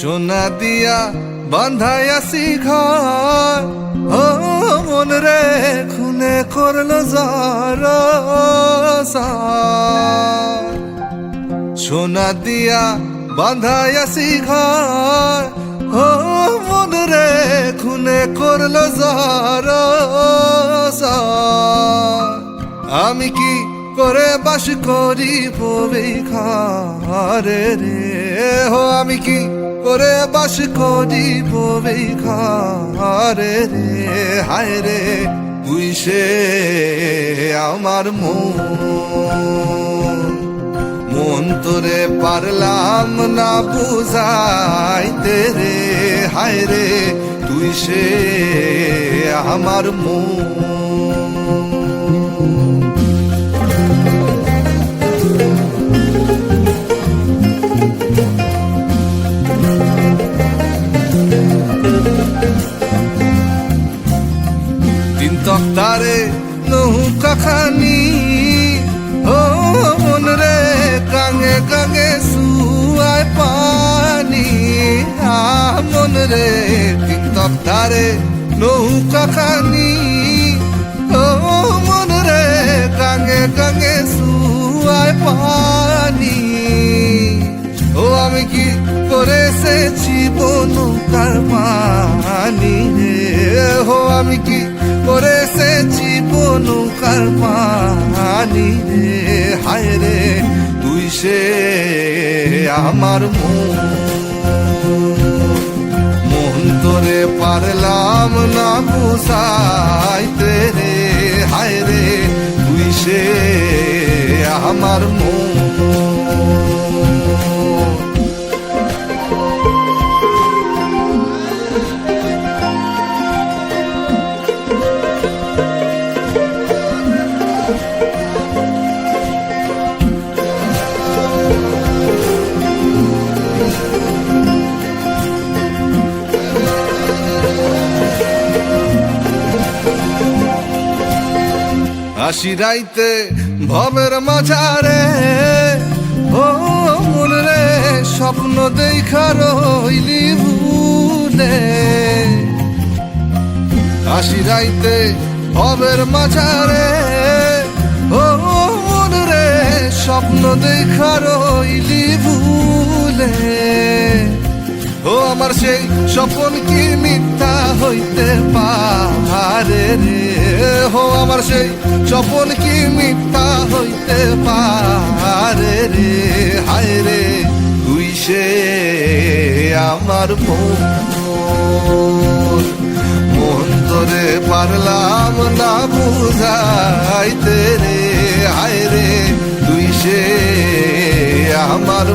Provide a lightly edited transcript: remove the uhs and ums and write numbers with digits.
সোনা দিয়া বান্ধাইয়াছি ঘর, ও মন রে খুনে করলো যারা। সোনা দিয়া বান্ধাইয়াছি ঘর, ও মন রে খুনে করলো যারা। আমি কি করে বাস করি বই ঘরে রে, হো আমি কি করে বাস করি বই ঘরে রে। হায় রে তুই সে আমার মন তোরে পারলাম না বুঝাইতে রে। হায় রে তুই সে আমার তিন তক্তারে নৌকা খানি, ও মন রে গাঙে গাঙে সুয়ায় পানি। মন রে তিন তক্তারে নৌকা খানি, ও মন রে গাঙে গাঙে সুয়ায় পানি। ও আমি কি করে এসেছি নৌকার পানি রে, হো আমি কি করে এসেছি নৌকার পানি রে। হায় রে তুই সে আমার মন তোরে পারলাম না বুঝাইতে রে। হায় রে তুই সে আমার আশি রাইতে ভবের মাঝারে, ও মন রে স্বপ্ন দেখা রইলি ভুলে। আশি রাইতে ভবের মাঝারে, ও মন রে স্বপ্ন দেখা রইলি ভুলে। ও আমার সেই স্বপ্ন কি মিথ্যা হইতে পারে রে, হো আমার সেই স্বপ্ন কি মিথ্যা হইতে পারে রে। হায় রে তুই সে আমার মন তোরে পারলাম না বুঝাইতে রে। হায় রে তুই সে আমার